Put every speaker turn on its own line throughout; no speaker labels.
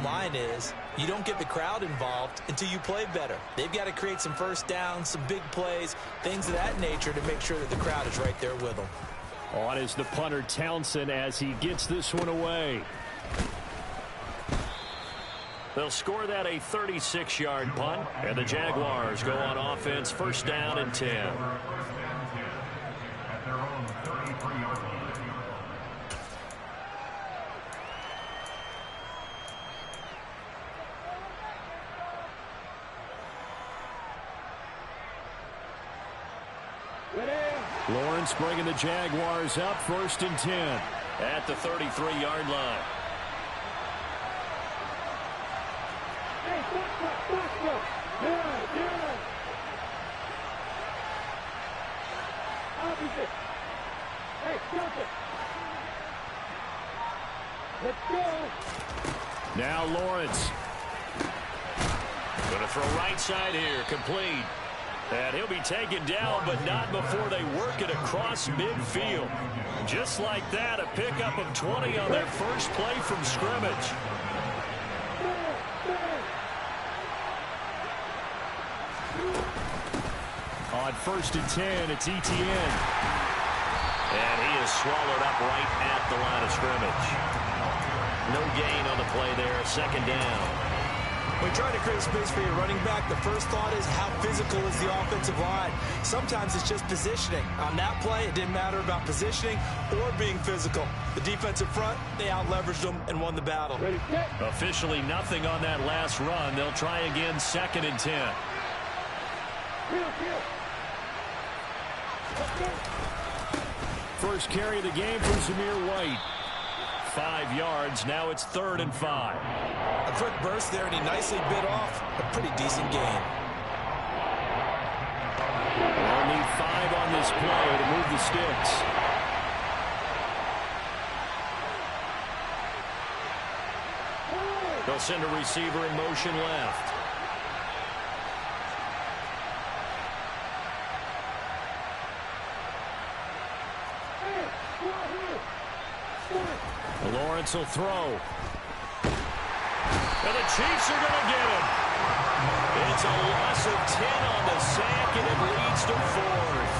line is you don't get the crowd involved until you play better. They've got to create some first downs, some big plays, things of that nature to make sure that the crowd is right there with them.
On is the punter, Townsend, as he gets this one away. They'll score that a 36-yard punt, and the Jaguars go on offense, first down and 10. Lawrence bringing the Jaguars up, first and 10 at the 33-yard line. Now Lawrence. Going to throw right side here, complete. And he'll be taken down, but not before they work it across midfield. Just like that, a pickup of 20 on their first play from scrimmage. On first and 10, it's Etienne. And he is swallowed up right at the line of scrimmage. No gain on the play there, second down.
When trying to create space for your running back, the first thought is how physical is the offensive line. Sometimes it's just positioning. On that play, it didn't matter about positioning or being physical. The defensive front, they out-leveraged them and won the battle.
Officially nothing on that last run. They'll try again, second and 10. First carry of the game for Zamir White. 5 yards. Now it's 3rd and 5.
A quick burst there, and he nicely bit off a pretty decent gain.
They'll need 5 on this play to move the sticks. They'll send a receiver in motion left. Lawrence will throw. And the Chiefs are going to get him. It's a loss of 10 on the sack, and it leads to 4th.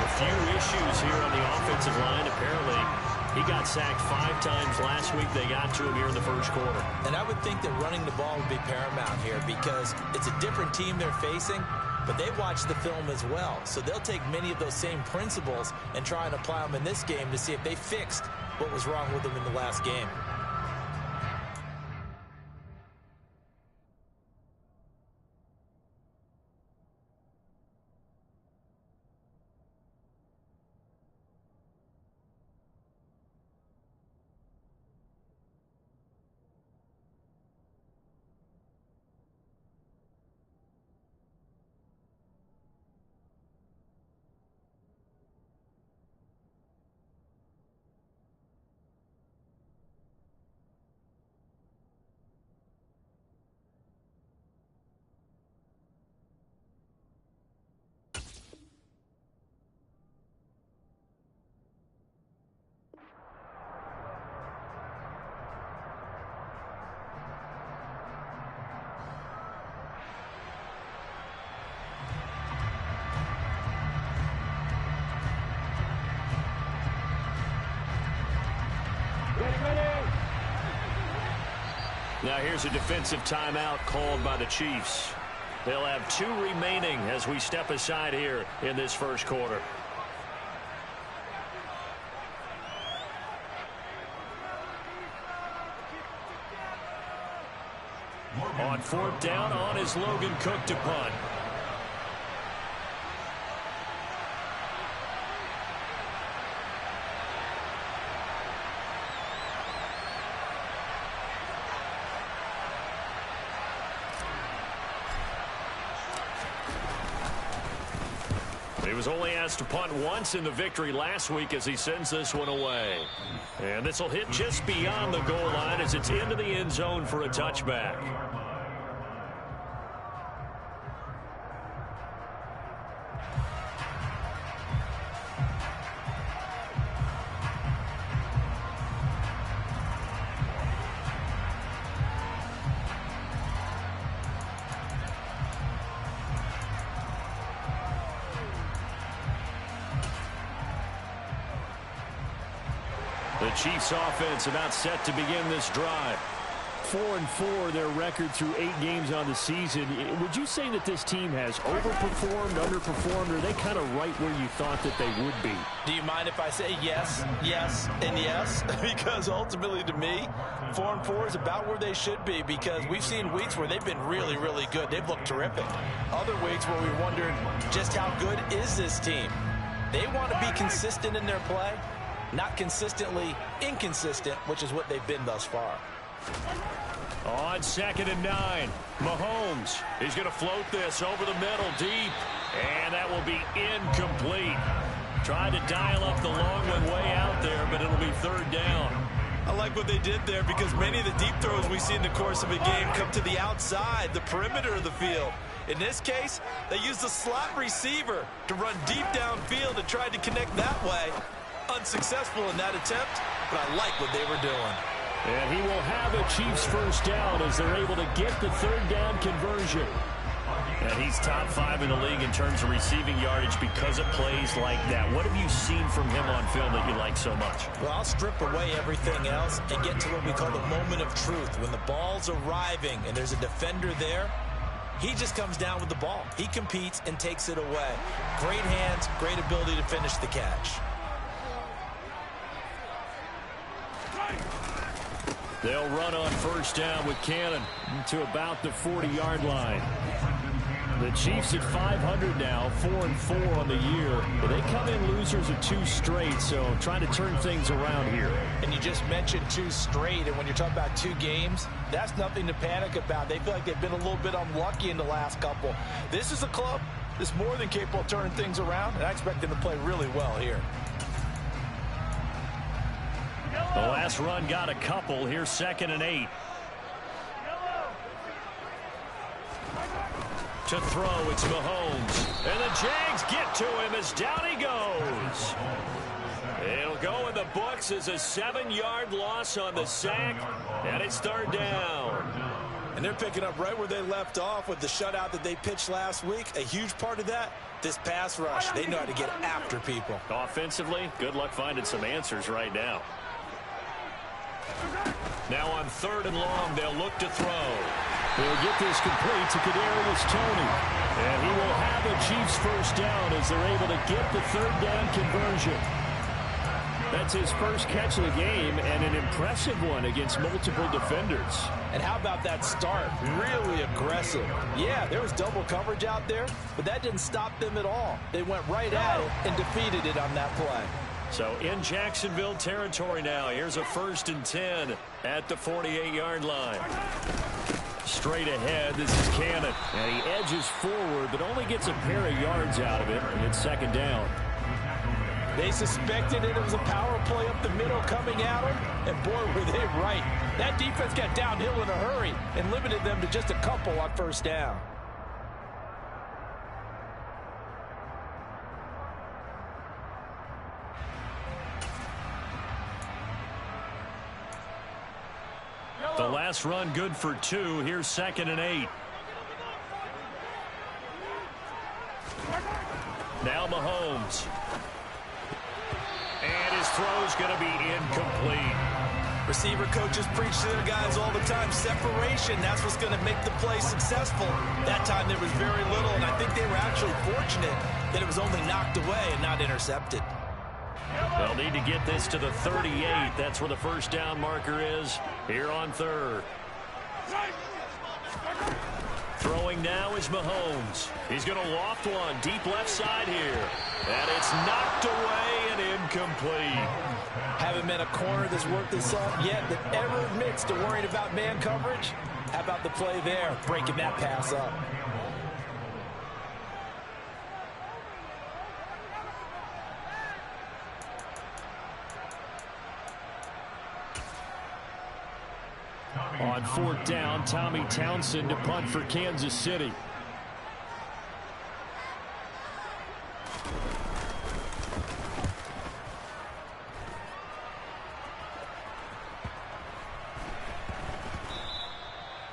A few issues here on the offensive line. Apparently, he got sacked 5 times last week. They got to him here in the first quarter.
And I would think that running the ball would be paramount here because it's a different team they're facing, but they watch the film as well. So they'll take many of those same principles and try and apply them in this game to see if they fixed what was wrong with them in the last game.
Now here's a defensive timeout called by the Chiefs. They'll have 2 remaining as we step aside here in this first quarter. On 4th down, on is Logan Cook to punt. He was only asked to punt once in the victory last week as he sends this one away. And this will hit just beyond the goal line as it's into the end zone for a touchback. Chiefs offense about set to begin this drive. 4-4 their record through 8 games on the season. Would you say that this team has overperformed, underperformed, or are they kind of right where you thought that they would be?
Do you mind if I say yes, yes, and yes? Because ultimately to me, 4-4 is about where they should be, because we've seen weeks where they've been really, really good. They've looked terrific. Other weeks where we wondered just how good is this team. They want to be consistent in their play, not consistently inconsistent, which is what they've been thus far.
On 2nd and 9, Mahomes. He's going to float this over the middle deep, and that will be incomplete. Tried to dial up the long one way out there, but it'll be 3rd down.
I like what they did there, because many of the deep throws we see in the course of a game come to the outside, the perimeter of the field. In this case, they used a slot receiver to run deep downfield and tried to connect that way. Unsuccessful in that attempt, but I like what they were doing.
And he will have a Chiefs 1st down as they're able to get the 3rd down conversion. And he's top 5 in the league in terms of receiving yardage because of plays like that. What have you seen from him on film that you like so much?
Well, I'll strip away everything else and get to what we call the moment of truth. When the ball's arriving and there's a defender there, he just comes down with the ball. He competes and takes it away. Great hands, great ability to finish the catch.
They'll run on 1st down with Cannon to about the 40-yard line. The Chiefs at 500 now, 4-4 on the year. But they come in losers of 2 straight, so trying to turn things around here.
And you just mentioned 2 straight, and when you're talking about 2 games, that's nothing to panic about. They feel like they've been a little bit unlucky in the last couple. This is a club that's more than capable of turning things around, and I expect them to play really well here.
The last run got a couple. Here's 2nd and 8. To throw, it's Mahomes. And the Jags get to him as down he goes. It'll go in the books as a 7-yard loss on the sack, and it's 3rd down.
And they're picking up right where they left off with the shutout that they pitched last week. A huge part of that, this pass rush. They know how to get after people.
Offensively, good luck finding some answers right now. Now on 3rd and long, they'll look to throw. They'll get this complete to Kadarius Toney. And he will have a Chiefs 1st down as they're able to get the 3rd down conversion. That's his first catch of the game, and an impressive one against multiple defenders.
And how about that start? Really aggressive. Yeah, there was double coverage out there, but that didn't stop them at all. They went right at it and defeated it on that play.
So in Jacksonville territory now. Here's a 1st and 10 at the 48-yard line. Straight ahead, this is Cannon. And he edges forward, but only gets a pair of yards out of it, and it's 2nd down.
They suspected it was a power play up the middle coming at them, and boy, were they right. That defense got downhill in a hurry and limited them to just a couple on 1st down.
The last run good for 2. Here's 2nd and 8. Now Mahomes. And his throw's going to be incomplete.
Receiver coaches preach to their guys all the time. Separation, that's what's going to make the play successful. That time there was very little, and I think they were actually fortunate that it was only knocked away and not intercepted.
They'll need to get this to the 38. That's where the 1st down marker is here on 3rd. Throwing now is Mahomes. He's going to loft one deep left side here. And it's knocked away and incomplete.
Haven't been a corner that's worked this up yet that ever admits to worrying about man coverage. How about the play there, breaking that pass up?
On 4th down, Tommy Townsend to punt for Kansas City.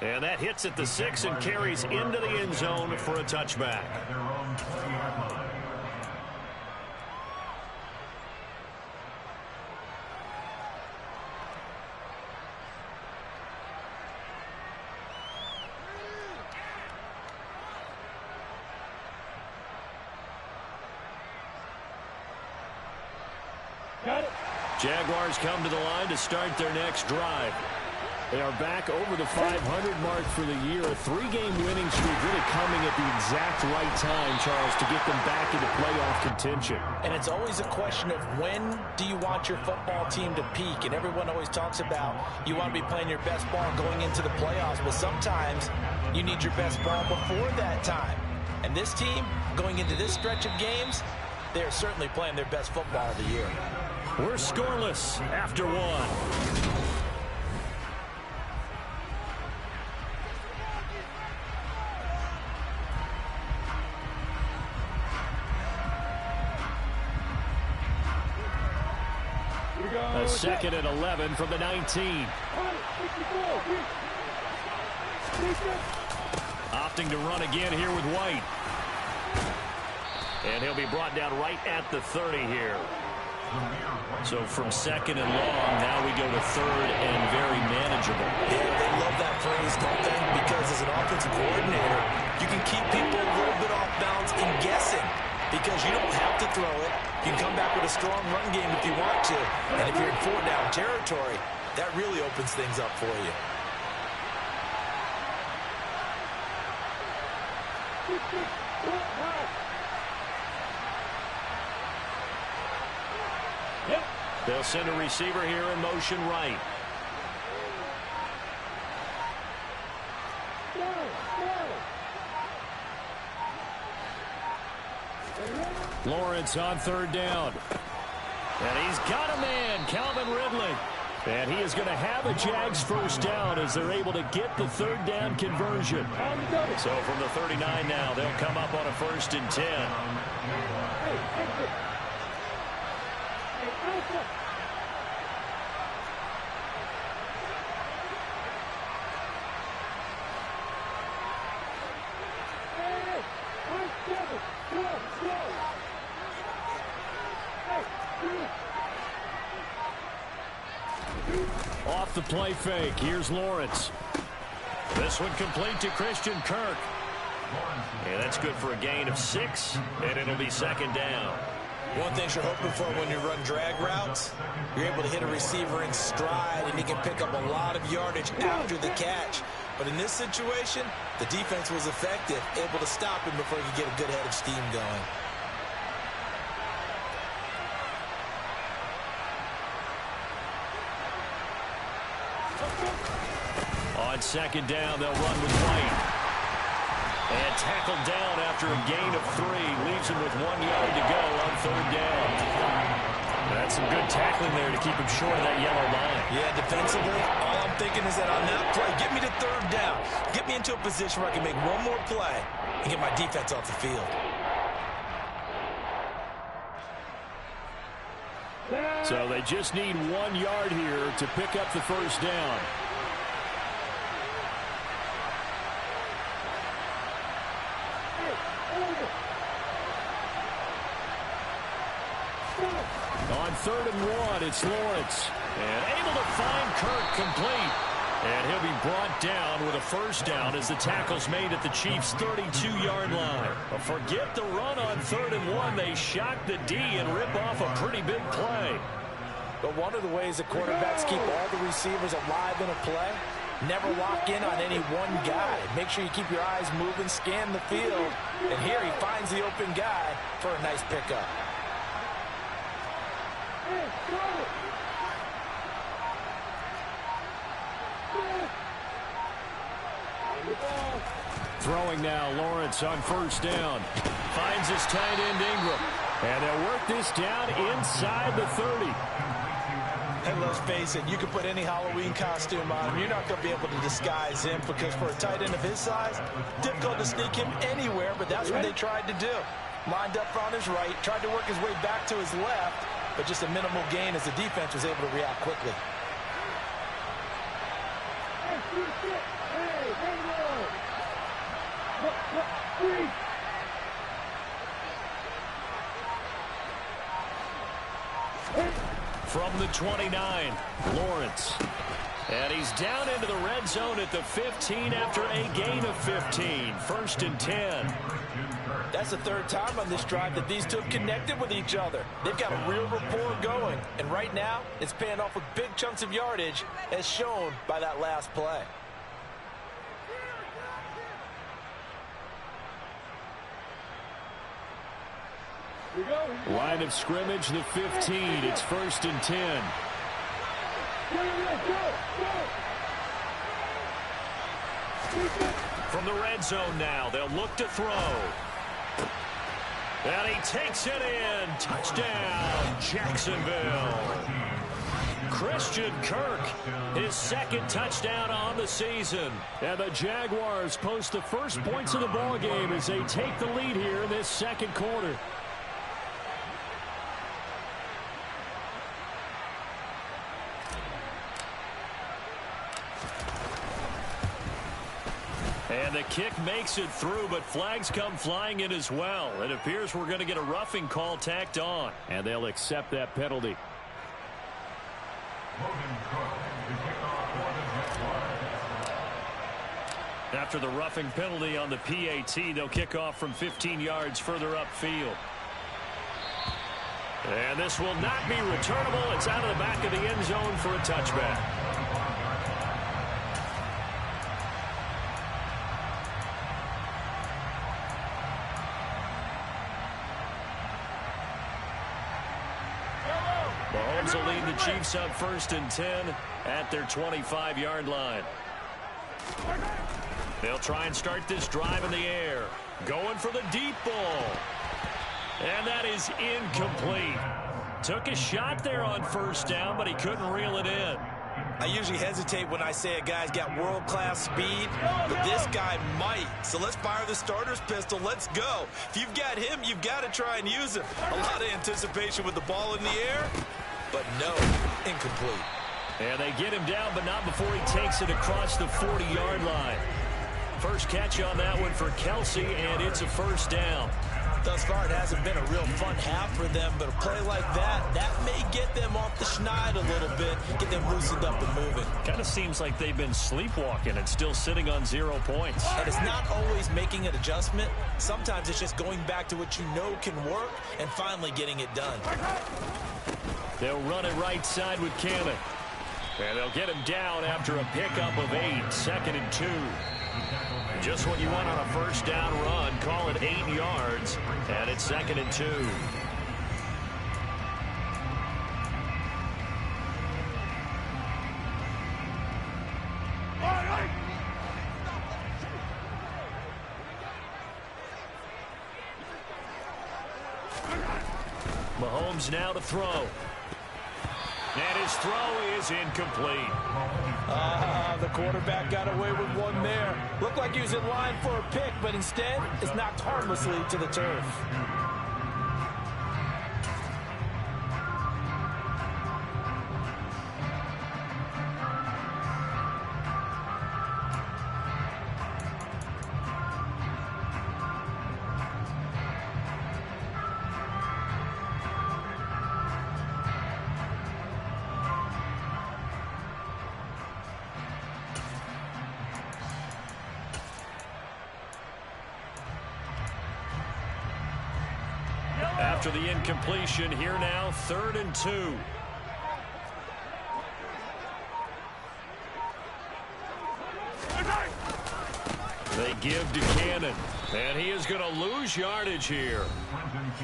And that hits at the 6 and carries into the end zone for a touchback. Jaguars come to the line to start their next drive. They are back over the 500 mark for the year. A 3-game winning streak really coming at the exact right time, Charles, to get them back into playoff contention.
And it's always a question of when do you want your football team to peak? And everyone always talks about you want to be playing your best ball going into the playoffs, but sometimes you need your best ball before that time. And this team, going into this stretch of games, they're certainly playing their best football of the year.
We're scoreless after one. A second and 11 from the 19. Opting to run again here with White. And he'll be brought down right at the 30 here. So from second and long, now we go to third and very manageable.
Yeah, they love that phrase, don't they? Because as an offensive coordinator, you can keep people a little bit off balance and guessing. Because you don't have to throw it. You can come back with a strong run game if you want to. And if you're in 4-down territory, that really opens things up for you.
They'll send a receiver here in motion right. Lawrence on third down. And he's got a man, Calvin Ridley. And he is going to have a Jags first down as they're able to get the third down conversion. So from the 39 now, they'll come up on a 1st and 10. Off the play fake. Here's Lawrence. This one complete to Christian Kirk. And that's good for a gain of 6, and it'll be 2nd down.
One thing you're hoping for when you run drag routes, you're able to hit a receiver in stride, and he can pick up a lot of yardage after the catch. But in this situation, the defense was effective, able to stop him before he could get a good head of steam going.
On 2nd down, they'll run with White. And tackled down after a gain of 3. Leaves him with 1 yard to go on 3rd down. That's some good tackling there to keep him short of that yellow line.
Yeah, defensively, all I'm thinking is that on that play, get me to 3rd down. Get me into a position where I can make one more play and get my defense off the field.
So they just need 1 yard here to pick up the first down. On 3rd and 1, it's Lawrence. And able to find Kirk complete. And he'll be brought down with a first down as the tackle's made at the Chiefs' 32-yard line. But forget the run on 3rd and 1. They shock the D and rip off a pretty big play.
But one of the ways the quarterbacks keep all the receivers alive in a play, never lock in on any one guy. Make sure you keep your eyes moving, scan the field. And here he finds the open guy for a nice pickup.
Throwing now, Lawrence on 1st down. Finds his tight end Ingram. And they'll work this down inside the 30.
And let's face it, you can put any Halloween costume on him. You're not going to be able to disguise him because for a tight end of his size, difficult to sneak him anywhere, but that's what they tried to do. Lined up on his right, tried to work his way back to his left, but just a minimal gain as the defense was able to react quickly.
From the 29, Lawrence. And he's down into the red zone at the 15 after a gain of 15. 1st and 10.
That's the third time on this drive that these two have connected with each other. They've got a real rapport going, and right now it's paying off with big chunks of yardage, as shown by that last play.
Line of scrimmage, the 15. It's 1st and 10. From the red zone now, they'll look to throw. And he takes it in. Touchdown, Jacksonville. Christian Kirk, his second touchdown on the season. And the Jaguars post the first points of the ball game as they take the lead here in this second quarter. And the kick makes it through, but flags come flying in as well. It appears we're going to get a roughing call tacked on, and they'll accept that penalty. After the roughing penalty on the PAT, they'll kick off from 15 yards further upfield. And this will not be returnable. It's out of the back of the end zone for a touchback. Mahomes will lead the Chiefs up 1st and 10 at their 25-yard line. They'll try and start this drive in the air. Going for the deep ball. And that is incomplete. Took a shot there on 1st down, but he couldn't reel it in.
I usually hesitate when I say a guy's got world-class speed, but this guy might. So let's fire the starter's pistol. Let's go. If you've got him, you've got to try and use him. A lot of anticipation with the ball in the air, but no, incomplete.
And they get him down, but not before he takes it across the 40-yard line. First catch on that one for Kelsey, and it's a 1st down.
Thus far, it hasn't been a real fun half for them, but a play like that may get them off the schneid a little bit, get them loosened up and moving.
Kind of seems like they've been sleepwalking and still sitting on 0 points.
And it's not always making an adjustment. Sometimes it's just going back to what you know can work and finally getting it done.
They'll run it right side with Cannon. And they'll get him down after a pickup of 8, 2nd and 2. Just what you want on a 1st down run. Call it 8 yards, and it's 2nd and 2. Mahomes now to throw. And his throw is incomplete.
The quarterback got away with one there. Looked like he was in line for a pick, but instead it's knocked harmlessly to the turf.
After the incompletion, here now, 3rd and 2. They give to Cannon, and he is going to lose yardage here.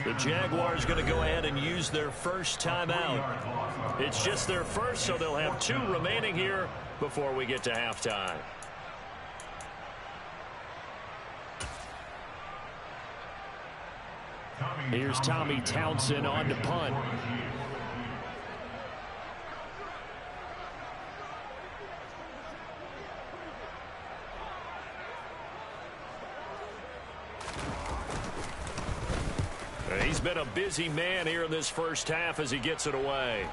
The Jaguars going to go ahead and use their first timeout. It's just their first, so they'll have 2 remaining here before we get to halftime. Here's Tommy Townsend on to punt. And he's been a busy man here in this first half as he gets it away.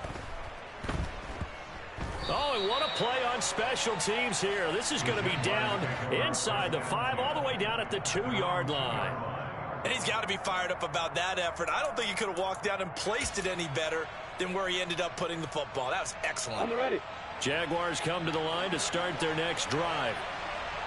Oh, and what a play on special teams here. This is going to be down inside the 5, all the way down at the 2-yard line.
And he's got to be fired up about that effort. I don't think he could have walked down and placed it any better than where he ended up putting the football. That was excellent.
Jaguars come to the line to start their next drive.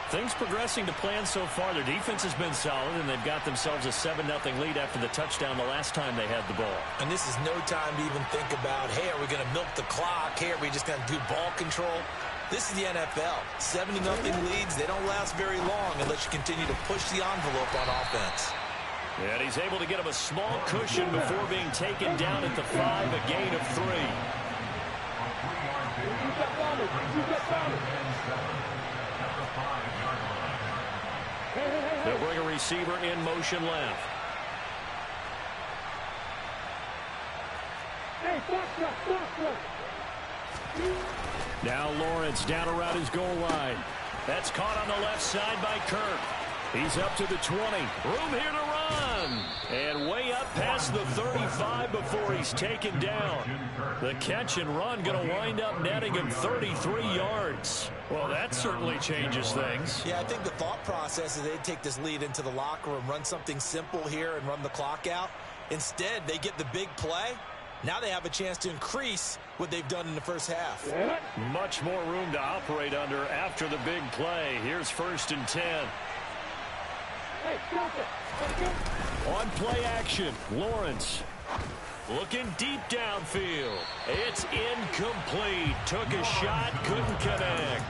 Things progressing to plan so far. Their defense has been solid, and they've got themselves a 7-0 lead after the touchdown the last time they had the ball.
And this is no time to even think about, hey, are we going to milk the clock? Hey, are we just going to do ball control? This is the NFL. 7-0 leads, they don't last very long unless you continue to push the envelope on offense.
And he's able to get him a small cushion before being taken down at the 5, a gain of 3. They'll bring a receiver in motion left. Now Lawrence down around his goal line. That's caught on the left side by Kirk. He's up to the 20. Room here to run. And way up past the 35 before he's taken down. The catch and run going to wind up netting him 33 yards. Well, that certainly changes things.
Yeah, I think the thought process is they'd take this lead into the locker room, run something simple here and run the clock out. Instead, they get the big play. Now they have a chance to increase what they've done in the first half.
Much more room to operate under after the big play. Here's 1st and 10. On play action, Lawrence looking deep downfield. It's incomplete. Took a shot, couldn't connect.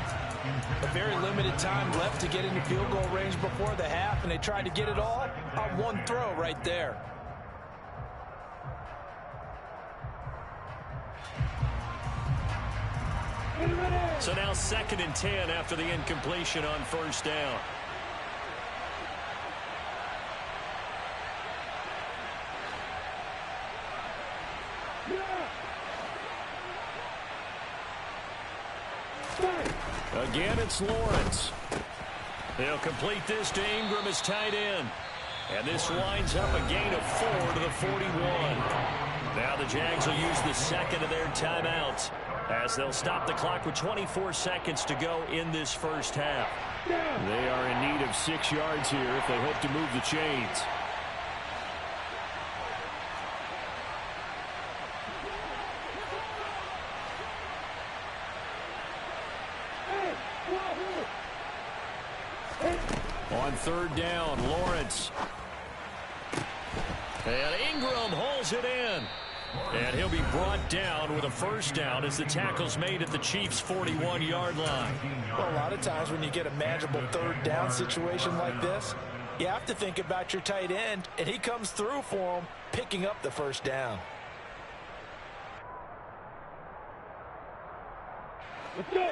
A very limited time left to get into field goal range before the half, and they tried to get it all on one throw right there.
So now 2nd and 10 after the incompletion on 1st down. Again, it's Lawrence. They'll complete this to Ingram as tight end. And this winds up a gain of 4 to the 41. Now the Jags will use the 2nd of their timeouts as they'll stop the clock with 24 seconds to go in this first half. They are in need of 6 yards here if they hope to move the chains. On 3rd down, Lawrence. And Ingram holds it in. And he'll be brought down with a 1st down as the tackle's made at the Chiefs' 41-yard line.
Well, a lot of times when you get a manageable 3rd down situation like this, you have to think about your tight end, and he comes through for him, picking up the 1st down.
Let's go.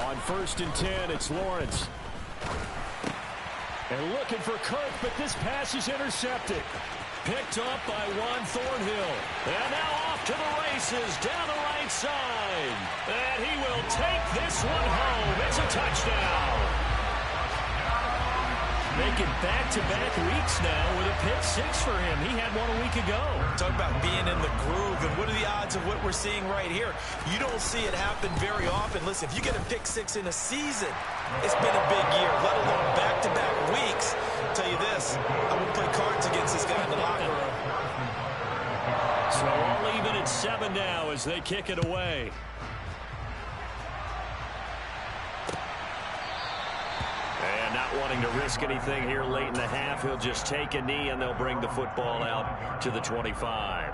On 1st and 10, it's Lawrence. And looking for Kirk, but this pass is intercepted. Picked up by Juan Thornhill. And now off to the races down the right side. And he will take this one home. It's a touchdown. Making back-to-back weeks now with a pick 6 for him. He had one a week ago.
Talk about being in the groove, and what are the odds of what we're seeing right here? You don't see it happen very often. Listen, if you get a pick 6 in a season, it's been a big year, let alone back-to-back weeks. I'll tell you this, I would play cards against this guy in the locker room.
So all even at 7 now as they kick it away. Not wanting to risk anything here late in the half, he'll just take a knee and they'll bring the football out to the 25.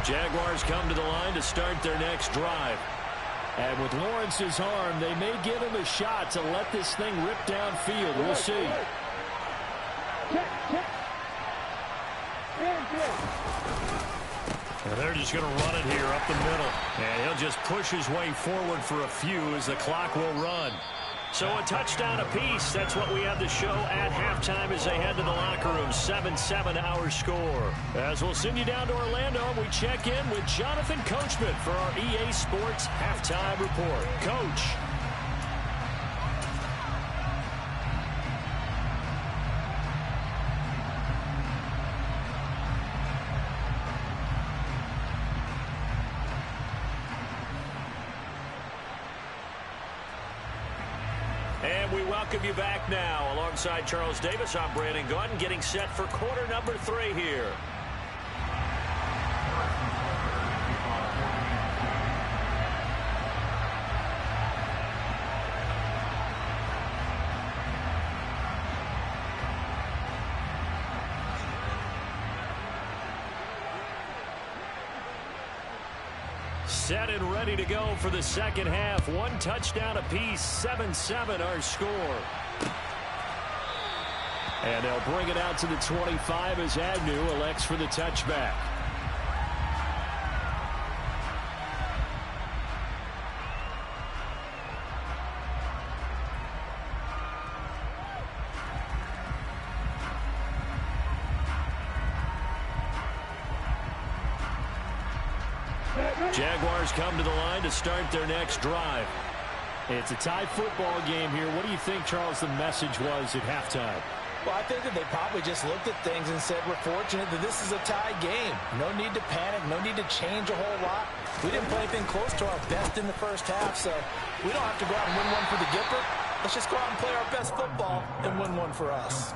Jaguars come to the line to start their next drive. And with Lawrence's arm, they may give him a shot to let this thing rip downfield. We'll see. And they're just going to run it here up the middle. And he'll just push his way forward for a few as the clock will run. So a touchdown apiece. That's what we have to show at halftime as they head to the locker room. 7-7 our score. As we'll send you down to Orlando, we check in with Jonathan Coachman for our EA Sports Halftime Report. Coach. And we welcome you back now. Alongside Charles Davis, I'm Brandon Gaudin, getting set for quarter number 3 here. Set and ready to go for the second half. One touchdown apiece, 7-7 our score. And they'll bring it out to the 25 as Agnew elects for the touchback. Jaguars come to the line to start their next drive. It's a tie football game here. What do you think, Charles, the message was at halftime?
Well, I think that they probably just looked at things and said, we're fortunate that this is a tie game. No need to panic. No need to change a whole lot. We didn't play anything close to our best in the first half, so we don't have to go out and win one for the Gipper. Let's just go out and play our best football and win one for us.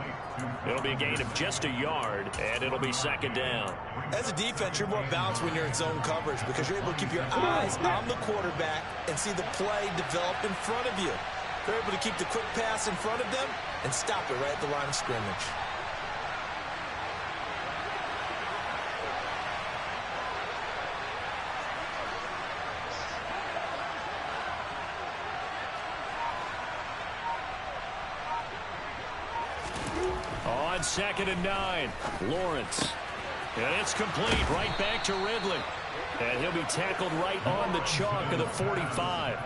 It'll be a gain of just a yard, and it'll be second down.
As a defense, you're more balanced when you're in zone coverage because you're able to keep your eyes on the quarterback and see the play develop in front of you. They're able to keep the quick pass in front of them and stop it right at the line of scrimmage.
On 2nd and 9, Lawrence. And it's complete right back to Ridley. And he'll be tackled right on the chalk of the 45.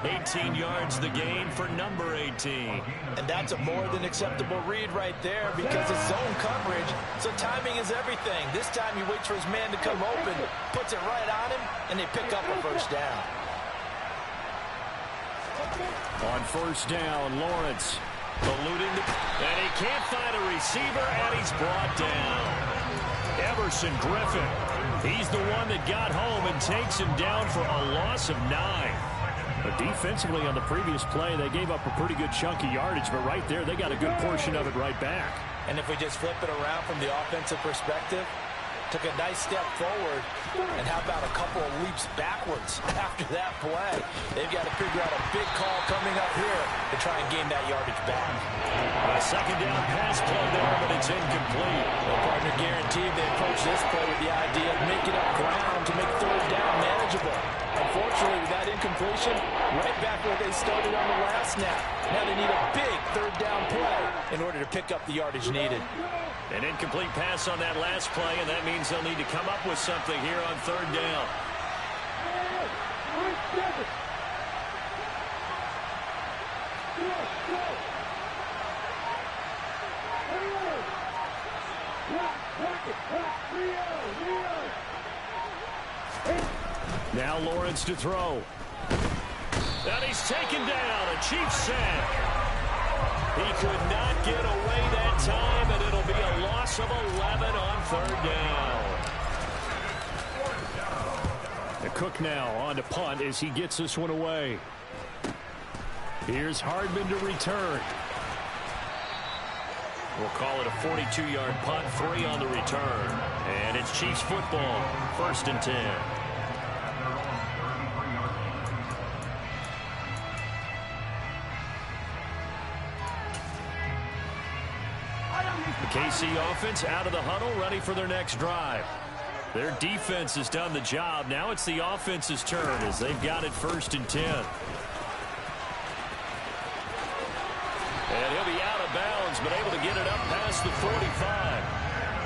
18 yards the gain for number 18.
And that's a more than acceptable read right there because it's zone coverage, so timing is everything. This time he waits for his man to come open, puts it right on him, and they pick up a first down.
On first down, Lawrence eluding and he can't find a receiver, and he's brought down. Everson Griffin. He's the one that got home and takes him down for a loss of 9. But defensively on the previous play, they gave up a pretty good chunk of yardage, but right there, they got a good portion of it right back.
And if we just flip it around from the offensive perspective, took a nice step forward, and how about a couple of leaps backwards after that play? They've got to figure out a big call coming up here to try and gain that yardage back.
A second down pass play there, but it's incomplete.
Well, partner guaranteed they approach this play with the idea of making up ground to make third down manageable. Unfortunately, with that incompletion, right back where they started on the last snap. Now they need a big third down play in order to pick up the yardage needed.
An incomplete pass on that last play, and that means they'll need to come up with something here on third down. Now Lawrence to throw. And he's taken down. A Chiefs sack. He could not get away that time, and it'll be a loss of 11 on third down. The Cook now on to punt as he gets this one away. Here's Hardman to return. We'll call it a 42-yard punt, 3 on the return. And it's Chiefs football, 1st and 10. The KC offense out of the huddle, ready for their next drive. Their defense has done the job. Now it's the offense's turn as they've got it 1st and 10. And he'll be out of bounds, but able to get it up past the 45.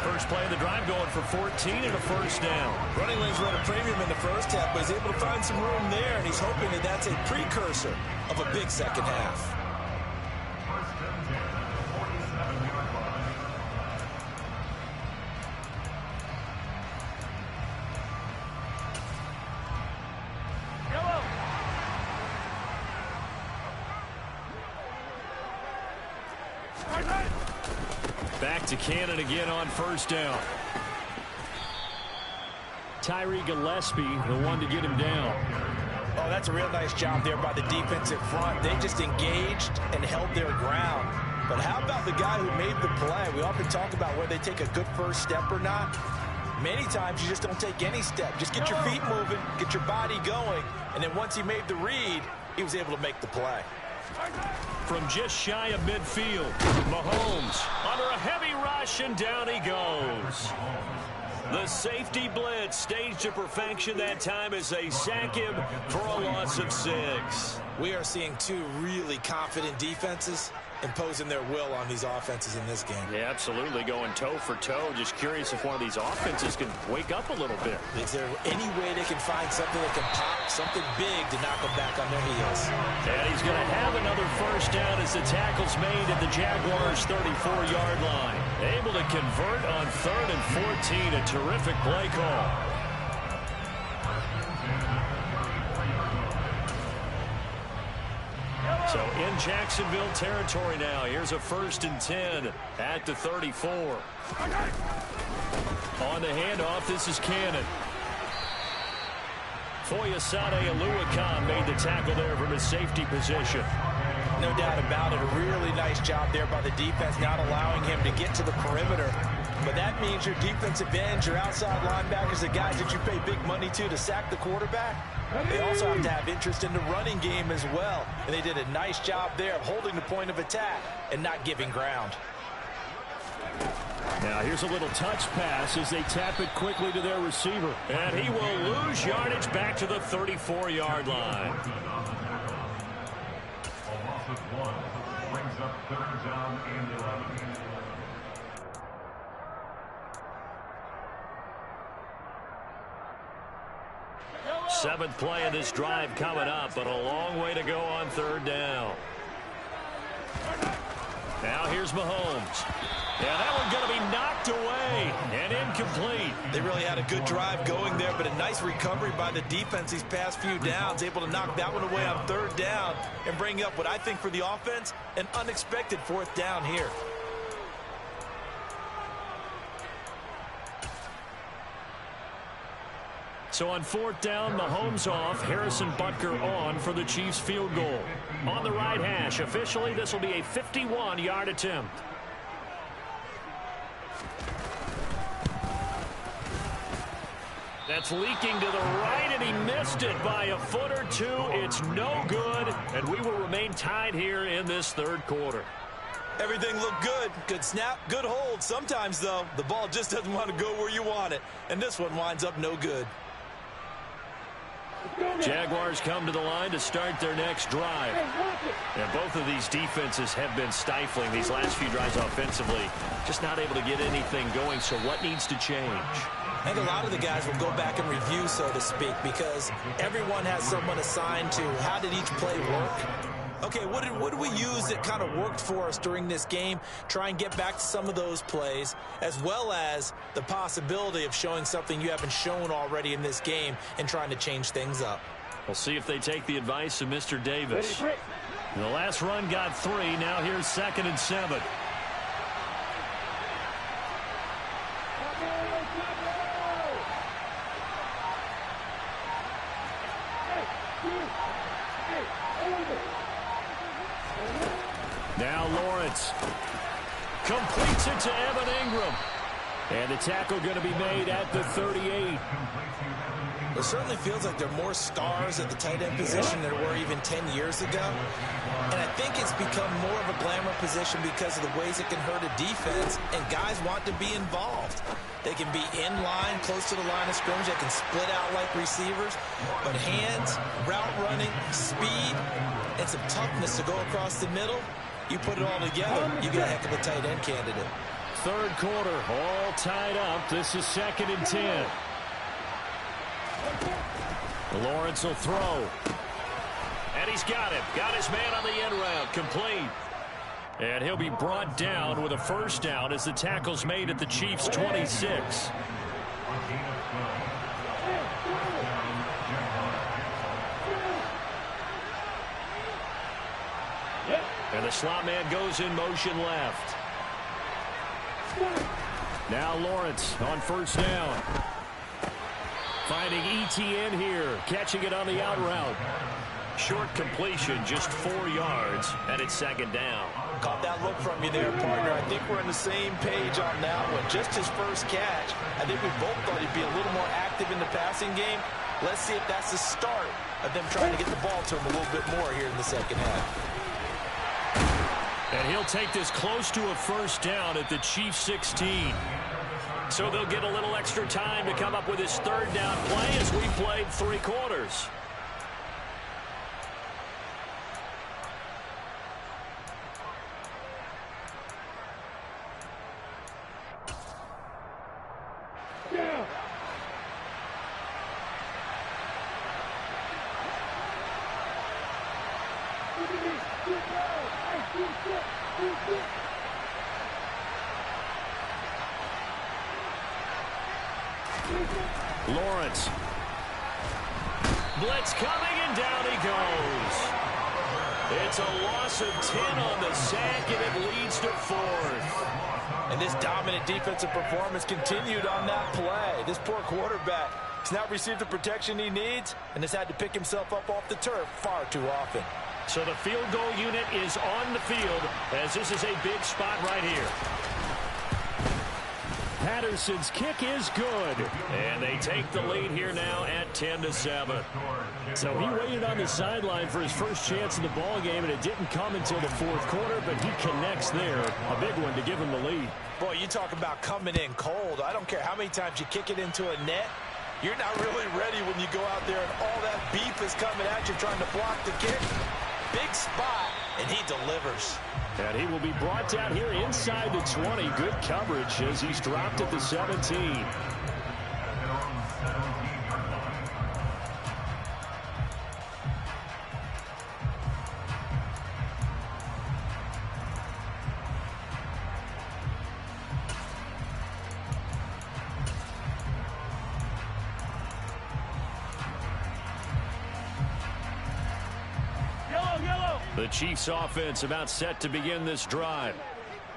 First play of the drive going for 14 and a first down.
Running lanes run a premium in the first half, but he's able to find some room there, and he's hoping that that's a precursor of a big second half.
Back to Cannon again on first down. Tyree Gillespie, the one to get him down.
Oh, that's a real nice job there by the defensive front. They just engaged and held their ground. But how about the guy who made the play? We often talk about whether they take a good first step or not. Many times you just don't take any step. Just get your feet moving, get your body going, and then once he made the read, he was able to make the play.
From just shy of midfield, Mahomes under a heavy rush, and down he goes. The safety blitz staged to perfection that time as they sack him for a loss of 6.
We are seeing two really confident defenses imposing their will on these offenses in this game.
Yeah, absolutely, going toe for toe. Just curious if one of these offenses can wake up a little bit.
Is there any way they can find something that can pop, something big to knock them back on their heels?
And he's going to have another first down as the tackle's made at the Jaguars' 34-yard line. Able to convert on 3rd and 14, a terrific play call. So in Jacksonville territory now. Here's a 1st and 10 at the 34. On the handoff, this is Cannon. Foyesade Oluokun made the tackle there from his safety position.
No doubt about it. A really nice job there by the defense, not allowing him to get to the perimeter. But that means your defensive ends, your outside linebackers, the guys that you pay big money to sack the quarterback, they also have to have interest in the running game as well. And they did a nice job there of holding the point of attack and not giving ground.
Now here's a little touch pass as they tap it quickly to their receiver. And he will lose yardage back to the 34-yard line. Brings up 3rd down and 11. Seventh play of this drive coming up, but a long way to go on 3rd down. Now here's Mahomes. Yeah, that one going to be knocked away and incomplete.
They really had a good drive going there, but a nice recovery by the defense these past few downs, able to knock that one away on 3rd down and bring up what I think for the offense, an unexpected 4th down here.
So on 4th down, Mahomes off, Harrison Butker on for the Chiefs field goal. On the right hash, officially this will be a 51-yard attempt. That's leaking to the right, and he missed it by a foot or two. It's no good, and we will remain tied here in this 3rd quarter.
Everything looked good. Good snap, good hold. Sometimes, though, the ball just doesn't want to go where you want it, and this one winds up no good.
Jaguars come to the line to start their next drive. And both of these defenses have been stifling these last few drives offensively. Just not able to get anything going, so what needs to change?
I think a lot of the guys will go back and review, so to speak, because everyone has someone assigned to how did each play work. Okay, what did we use that kind of worked for us during this game? Try and get back to some of those plays, as well as the possibility of showing something you haven't shown already in this game and trying to change things up.
We'll see if they take the advice of Mr. Davis. The last run got 3. Now here's 2nd and 7. Now Lawrence completes it to Evan Ingram. And the tackle going to be made at the 38.
It certainly feels like there are more stars at the tight end position than there were even 10 years ago. And I think it's become more of a glamour position because of the ways it can hurt a defense, and guys want to be involved. They can be in line, close to the line of scrimmage. They can split out like receivers. But hands, route running, speed, and some toughness to go across the middle, you put it all together, you get a heck of a tight end candidate.
3rd quarter, all tied up. This is 2nd and 10. Lawrence will throw. And he's got him. Got his man on the end route. Complete. And he'll be brought down with a 1st down as the tackle's made at the Chiefs' 26. And the slot man goes in motion left. Now Lawrence on 1st down. Finding ETN here, catching it on the out route. Short completion, just 4 yards, and it's 2nd down.
Caught that look from you there, partner. I think we're on the same page on that one. Just his first catch. I think we both thought he'd be a little more active in the passing game. Let's see if that's the start of them trying to get the ball to him a little bit more here in the 2nd half.
And he'll take this close to a 1st down at the Chiefs' 16. So they'll get a little extra time to come up with his third down play as we played 3 quarters. Lawrence. Blitz coming, and down he goes. It's a loss of 10 on the sack, and it leads to 4th.
And this dominant defensive performance continued on that play. This poor quarterback has not received the protection he needs and has had to pick himself up off the turf far too often.
So the field goal unit is on the field as this is a big spot right here. Patterson's kick is good. And they take the lead here now at 10-7. So he waited on the sideline for his first chance in the ball game, and it didn't come until the 4th quarter, but he connects there. A big one to give him the lead.
Boy, you talk about coming in cold. I don't care how many times you kick it into a net. You're not really ready when you go out there and all that beef is coming at you trying to block the kick. Big spot, and he delivers.
And he will be brought down here inside the 20. Good coverage as he's dropped at the 17. The Chiefs offense about set to begin this drive.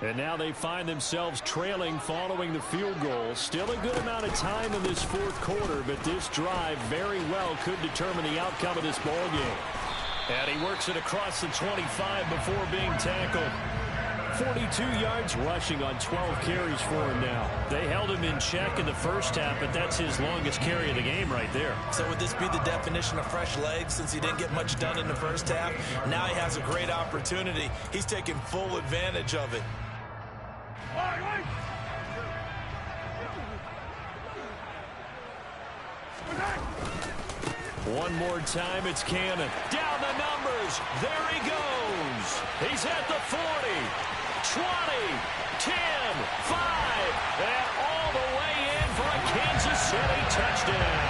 And now they find themselves trailing following the field goal. Still a good amount of time in this 4th quarter, but this drive very well could determine the outcome of this ball game. And he works it across the 25 before being tackled. 42 yards rushing on 12 carries for him now. They held him in check in the first half, but that's his longest carry of the game right there.
So would this be the definition of fresh legs since he didn't get much done in the first half? Now he has a great opportunity. He's taking full advantage of it.
One more time, it's Cannon. Down the numbers. There he goes. He's at the 40, 20, 10, 5, and all the way in for a Kansas City touchdown.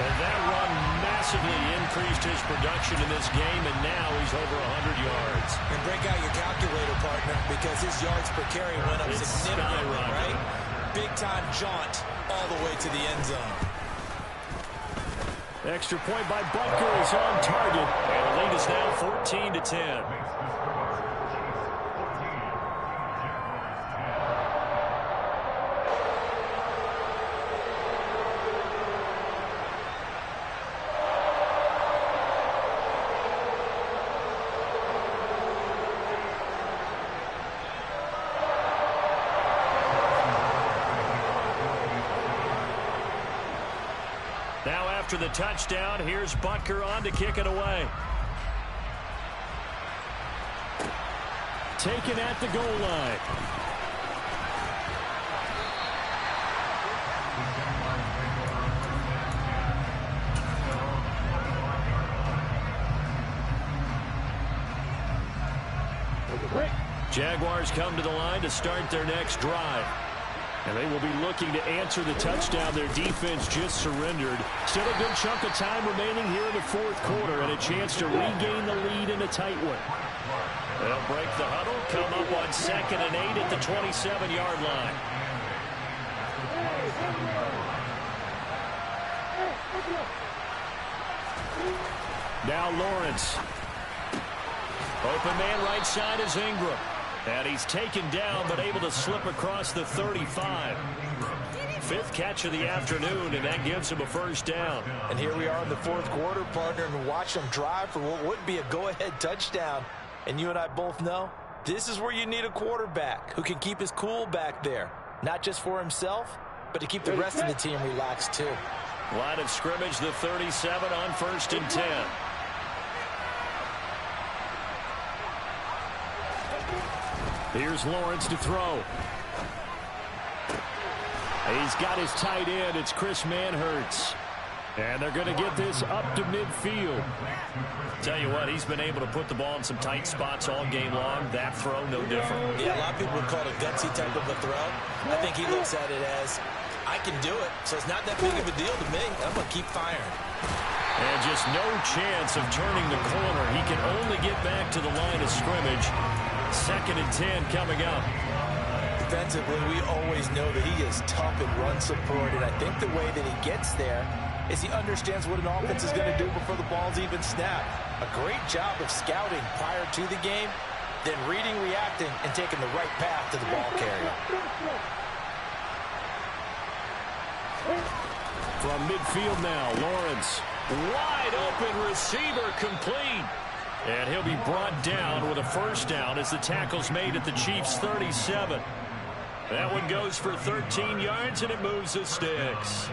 And that run massively increased his production in this game, and now he's over 100 yards.
And break out your calculator, partner, because his yards per carry went up significantly, right? Big-time jaunt all the way to the end zone.
Extra point by Butker is on target, and the lead is now 14-10. Now after the touchdown, here's Butker on to kick it away. Taken at the goal line. Jaguars come to the line to start their next drive. And they will be looking to answer the touchdown their defense just surrendered. Still a good chunk of time remaining here in the 4th quarter and a chance to regain the lead in a tight one. They'll break the huddle, come up on 2nd and 8 at the 27-yard line. Now Lawrence. Open man right side is Ingram. And he's taken down, but able to slip across the 35. 5th catch of the afternoon, and that gives him a first down.
And here we are in the 4th quarter, partner, and watch him drive for what would be a go-ahead touchdown. And you and I both know this is where you need a quarterback who can keep his cool back there. Not just for himself, but to keep the rest of the team relaxed, too.
Line of scrimmage, the 37 on 1st and 10. Here's Lawrence to throw. He's got his tight end. It's Chris Manhertz. And they're going to get this up to midfield. Tell you what, he's been able to put the ball in some tight spots all game long. That throw, no different.
Yeah, a lot of people would call it a gutsy type of a throw. I think he looks at it as, I can do it, so it's not that big of a deal to me. I'm going to keep firing.
And just no chance of turning the corner. He can only get back to the line of scrimmage. 2nd and 10 coming up.
Defensively, we always know that he is tough and run support, and I think the way that he gets there is he understands what an offense is going to do before the ball's even snapped. A great job of scouting prior to the game, then reading, reacting, and taking the right path to the ball carrier.
From midfield now, Lawrence. Wide open receiver complete. And he'll be brought down with a first down as the tackle's made at the Chiefs' 37. That one goes for 13 yards, and it moves the sticks.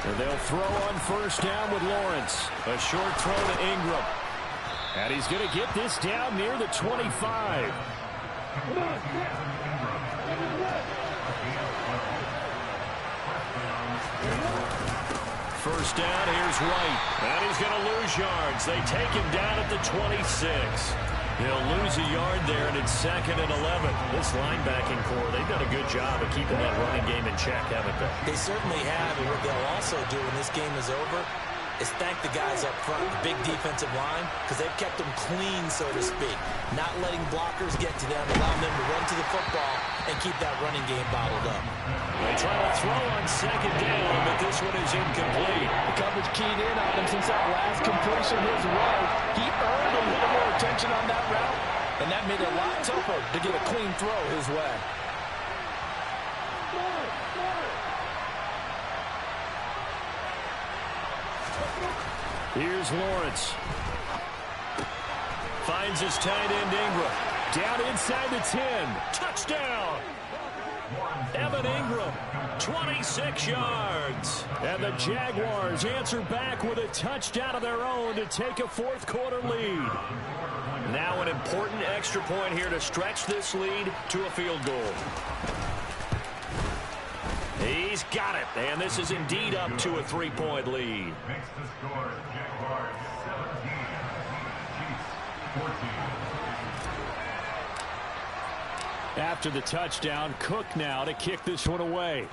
And they'll throw on first down with Lawrence. A short throw to Ingram. And he's going to get this down near the 25. First down, here's White. And he's going to lose yards. They take him down at the 26. He'll lose a yard there, and it's 2nd and 11. This linebacking core, they've done a good job of keeping that running game in check, haven't they?
They certainly have, and what they'll also do when this game is over is thank the guys up front, the big defensive line, because they've kept them clean, so to speak. Not letting blockers get to them, allowing them to run to the football and keep that running game bottled up.
They try to throw on 2nd down, but this one is incomplete.
The coverage keyed in on him since that last completion his way. He earned a little more attention on that route, and that made it a lot tougher to get a clean throw his way.
Here's Lawrence. Finds his tight end Ingram. Down inside the 10. Touchdown! Evan Ingram, 26 yards. And the Jaguars answer back with a touchdown of their own to take a 4th quarter lead. Now an important extra point here to stretch this lead to a field goal. He's got it, and this is indeed up to a 3-point lead.
Makes the score Jaguars 17, Chiefs 14.
After the touchdown, Cook now to kick this one away.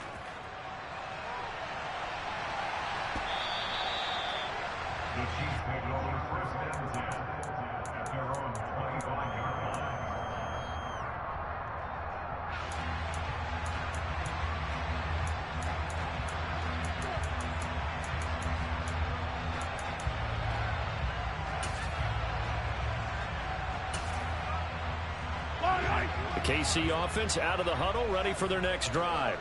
The Chiefs take it over to 1st and 10 at their own 25-yard line.
The KC offense out of the huddle, ready for their next drive.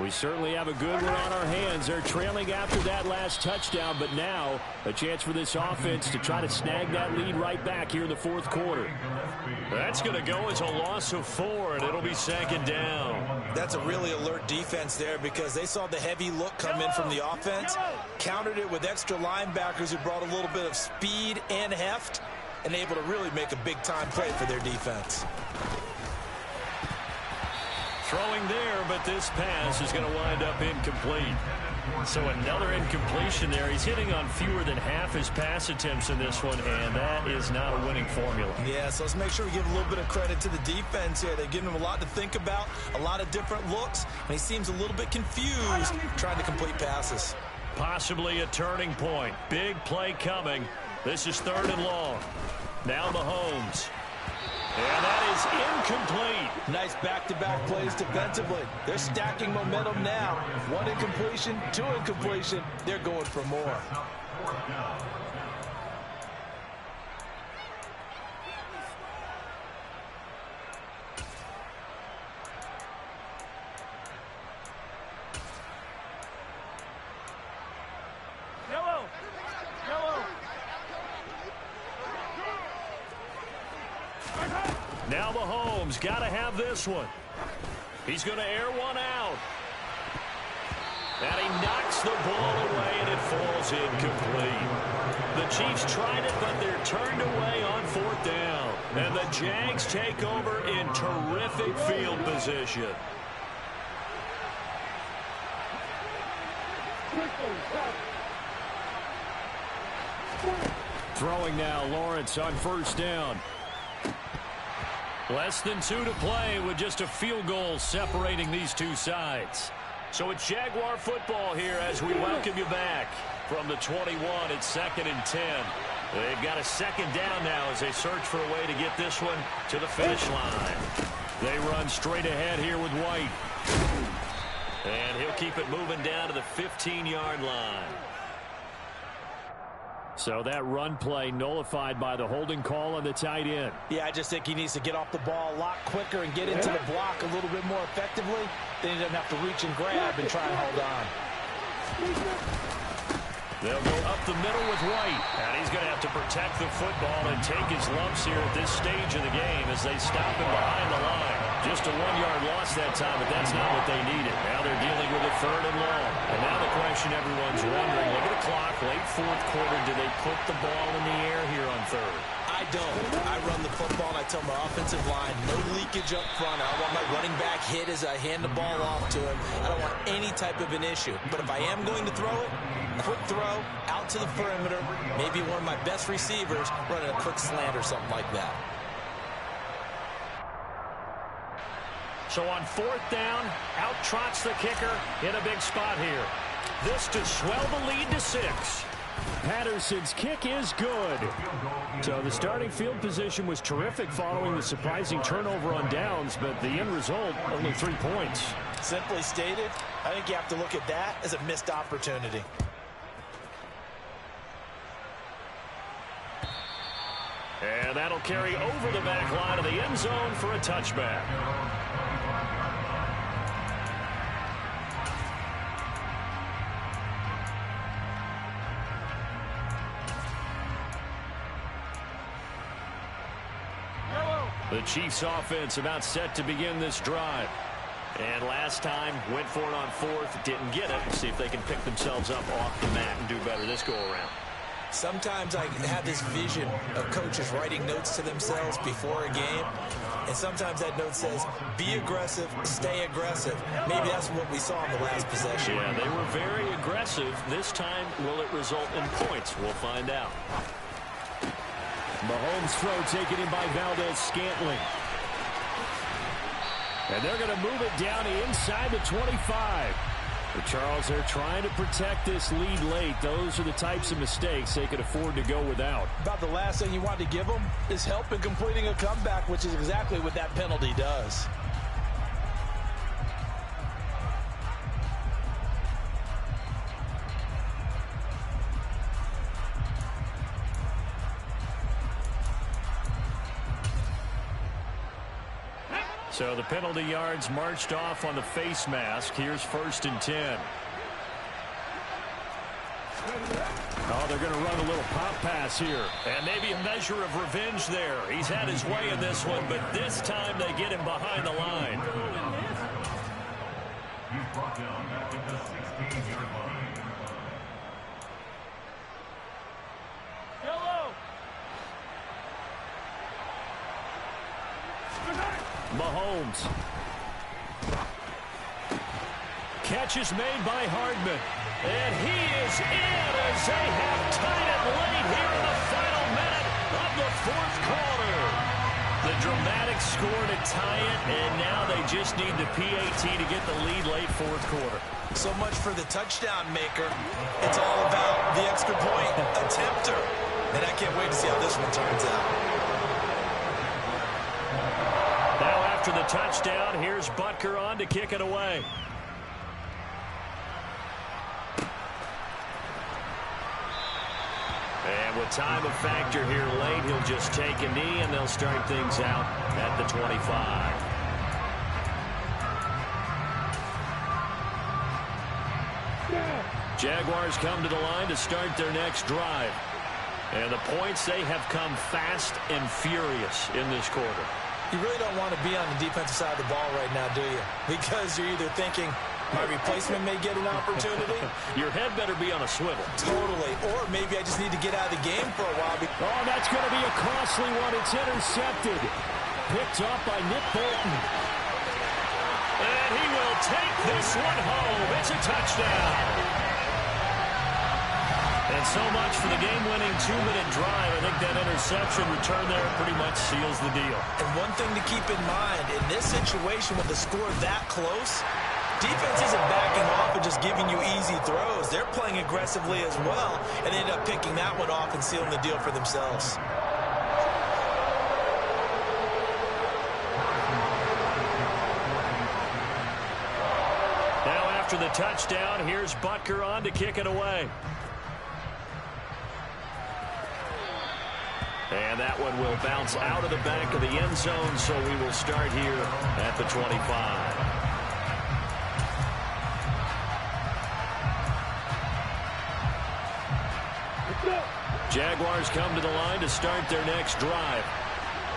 We certainly have a good one on our hands. They're trailing after that last touchdown, but now a chance for this offense to try to snag that lead right back here in the 4th quarter. That's going to go as a loss of 4, and it'll be 2nd down.
That's a really alert defense there because they saw the heavy look come in from the offense, countered it with extra linebackers who brought a little bit of speed and heft, and able to really make a big-time play for their defense.
Throwing there, but this pass is going to wind up incomplete. So another incompletion there. He's hitting on fewer than half his pass attempts in this one, and that is not a winning formula.
Yeah, so let's make sure we give a little bit of credit to the defense here. They've given him a lot to think about, a lot of different looks, and he seems a little bit confused trying to complete passes.
Possibly a turning point. Big play coming. This is 3rd and long. Now Mahomes. And that is incomplete.
Nice back-to-back plays defensively. They're stacking momentum now. 1 incompletion, 2 incompletion. They're going for more.
Now Mahomes got to have this one. He's going to air one out. And he knocks the ball away, and it falls incomplete. The Chiefs tried it, but they're turned away on 4th down. And the Jags take over in terrific field position. Throwing now, Lawrence on 1st down. Less than 2 to play with just a field goal separating these two sides. So it's Jaguar football here as we welcome you back. From the 21, it's 2nd and 10. They've got a 2nd down now as they search for a way to get this one to the finish line. They run straight ahead here with White. And he'll keep it moving down to the 15-yard line. So that run play nullified by the holding call on the tight end.
Yeah, I just think he needs to get off the ball a lot quicker and get into the block a little bit more effectively. Then he doesn't have to reach and grab and try and hold on.
They'll go up the middle with White. And he's going to have to protect the football and take his lumps here at this stage of the game as they stop him behind the line. Just a 1-yard loss that time, but that's not what they needed. Now they're dealing with a 3rd and long. And now the question everyone's wondering, look at the clock, late 4th quarter, do they put the ball in the air here on 3rd?
I don't. I run the football and I tell my offensive line, no leakage up front. I don't want my running back hit as I hand the ball off to him. I don't want any type of an issue. But if I am going to throw it, quick throw, out to the perimeter, maybe one of my best receivers running a quick slant or something like that.
So on 4th down, out trots the kicker in a big spot here. This to swell the lead to 6. Patterson's kick is good. So the starting field position was terrific following the surprising turnover on downs, but the end result, only 3 points.
Simply stated, I think you have to look at that as a missed opportunity.
And that'll carry over the back line of the end zone for a touchback. The Chiefs offense about set to begin this drive. And last time went for it on 4th, didn't get it. We'll see if they can pick themselves up off the mat and do better this go around.
Sometimes I have this vision of coaches writing notes to themselves before a game. And sometimes that note says, be aggressive, stay aggressive. Maybe that's what we saw in the last possession.
Yeah, they were very aggressive. This time, will it result in points? We'll find out. Mahomes' throw taken in by Valdez-Scantling. And they're going to move it down inside the 25. But Charles, they're trying to protect this lead late. Those are the types of mistakes they could afford to go without.
About the last thing you want to give them is help in completing a comeback, which is exactly what that penalty does.
So the penalty yards marched off on the face mask. Here's 1st and 10. Oh, they're going to run a little pop pass here. And maybe a measure of revenge there. He's had his way in this one, but this time they get him behind the line.
He's brought down back at the 16-yard line.
Mahomes. Catch is made by Hardman. And he is in as they have tied it late here in the final minute of the 4th quarter. The dramatic score to tie it, and now they just need the PAT to get the lead late 4th quarter.
So much for the touchdown maker. It's all about the extra point attempter. And I can't wait to see how this one turns out.
After the touchdown, here's Butker on to kick it away. And with time a factor here late, he'll just take a knee and they'll start things out at the 25. Jaguars come to the line to start their next drive. And the points, they have come fast and furious in this quarter.
You really don't want to be on the defensive side of the ball right now, do you? Because you're either thinking, My replacement may get an opportunity.
Your head better be on a swivel.
Totally. Or maybe I just need to get out of the game for a while.
Oh, that's going to be a costly one. It's intercepted. Picked up by Nick Bolton. And he will take this one home. It's a touchdown. And so much for the game-winning 2-minute drive. I think that interception return there pretty much seals the deal.
And one thing to keep in mind, in this situation with the score that close, defense isn't backing off and just giving you easy throws. They're playing aggressively as well and end up picking that one off and sealing the deal for themselves.
Now after the touchdown, here's Butker on to kick it away. And that one will bounce out of the back of the end zone, so we will start here at the 25. Jaguars come to the line to start their next drive.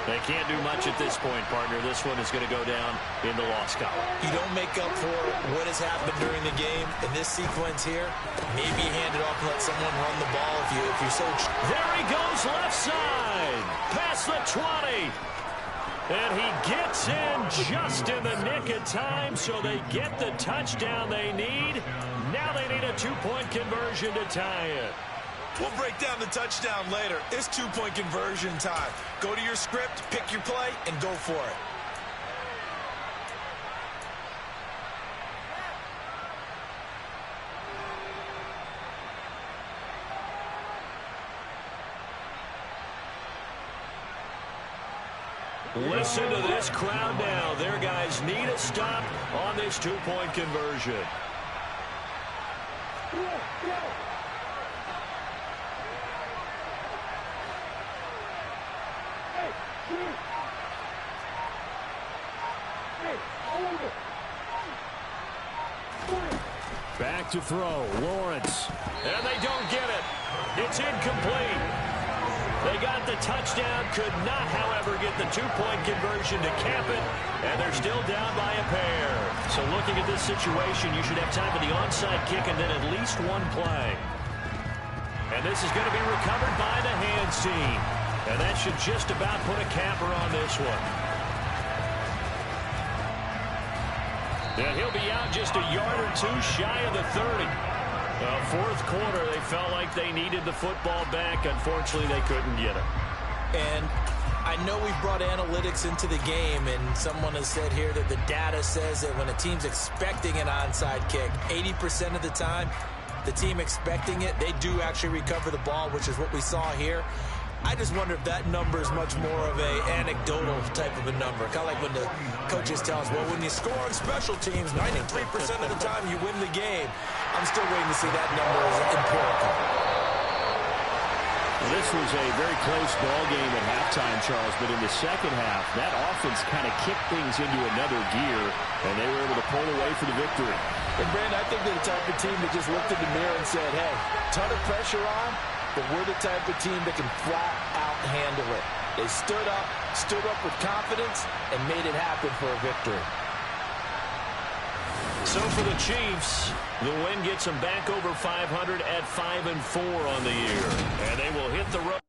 They can't do much at this point, partner. This one is going to go down in the loss column.
You don't make up for what has happened during the game. In this sequence here, maybe hand it off and let someone run the ball if you're so...
There he goes left side. Past the 20. And he gets in just in the nick of time, so they get the touchdown they need. Now they need a two-point conversion to tie it.
We'll break down the touchdown later. It's two-point conversion time. Go to your script, pick your play, and go for it.
Listen to this crowd now. Their guys need a stop on this two-point conversion. Back to throw, Lawrence. And they don't get it. It's incomplete. They got the touchdown, could not, however, get the two-point conversion to cap it, and they're still down by a pair. So looking at this situation, you should have time for the onside kick and then at least one play. And this is going to be recovered by the hands team. And that should just about put a capper on this one. And he'll be out just a yard or two shy of the 30. Fourth quarter, they felt like they needed the football back. Unfortunately, they couldn't get it.
And I know we've brought analytics into the game, and someone has said here that the data says that when a team's expecting an onside kick, 80% of the time, the team expecting it, they do actually recover the ball, which is what we saw here. I just wonder if that number is much more of a anecdotal type of a number. Kind of like when the coaches tell us, well, when you score on special teams, 93% of the time you win the game. I'm still waiting to see that number as empirical.
Well, this was a very close ball game at halftime, Charles, but in the second half, that offense kind of kicked things into another gear, and they were able to pull away for the victory.
And, Brandon, I think they're the type of team that just looked in the mirror and said, hey, ton of pressure on, but we're the type of team that can flat out handle it. They stood up with confidence, and made it happen for a victory.
So for the Chiefs, the win gets them back over 500 at 5-4 on the year. And they will hit the road.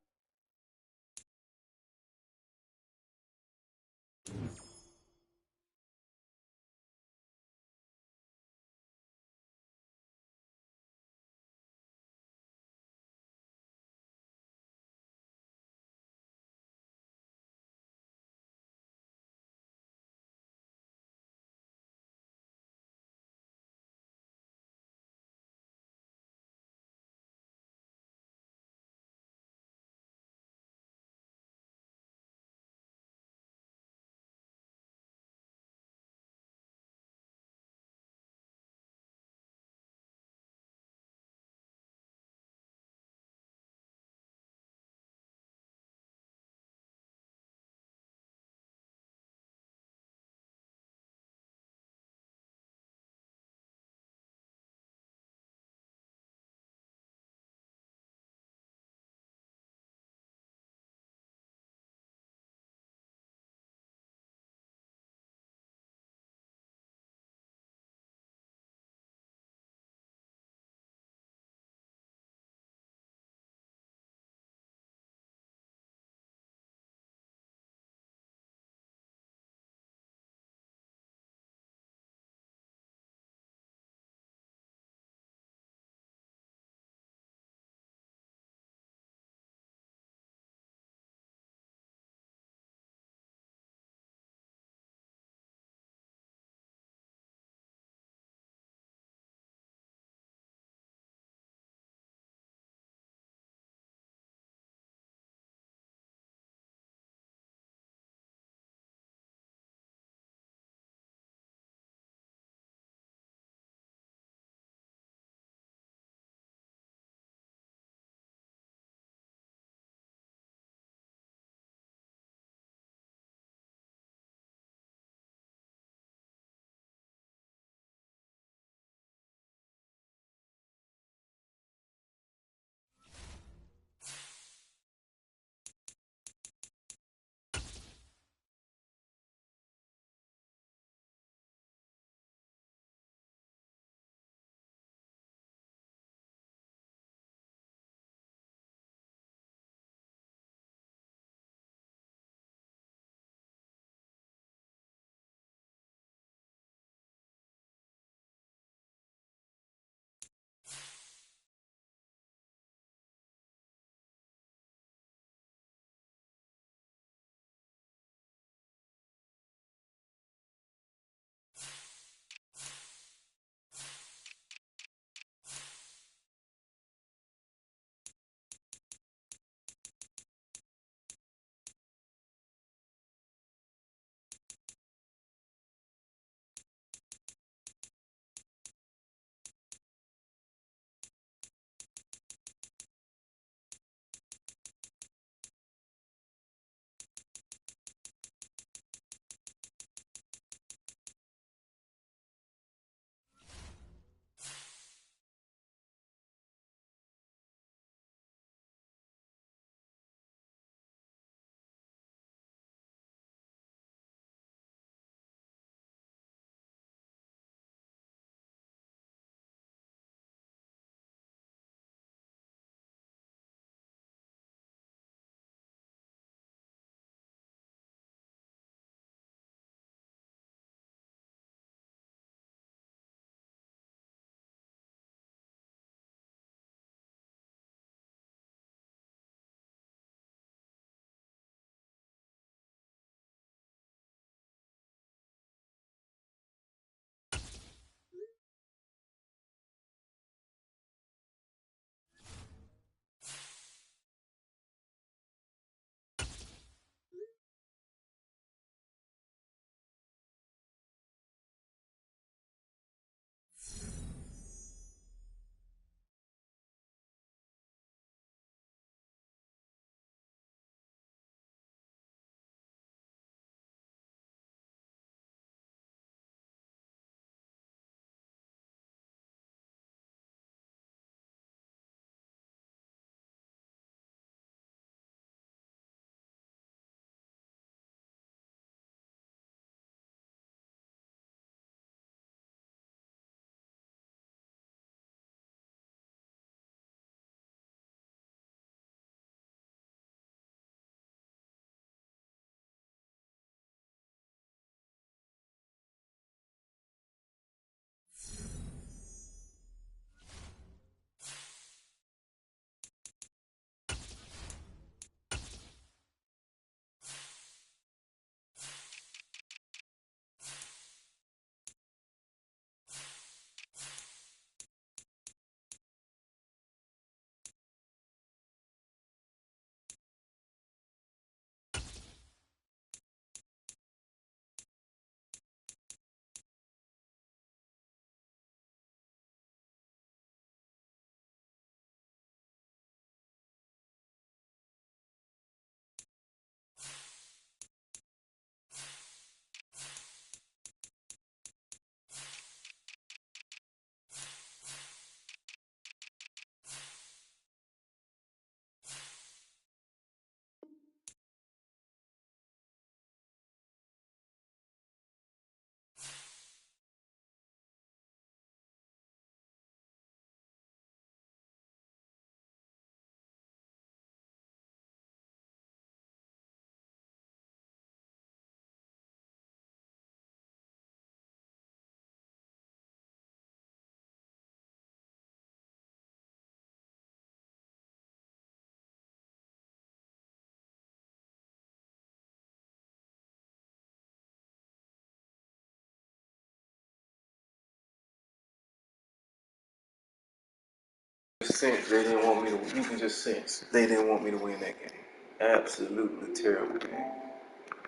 Sense they didn't want me to. You can just sense they didn't want me to win that game. Absolutely terrible game.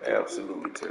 Absolutely terrible.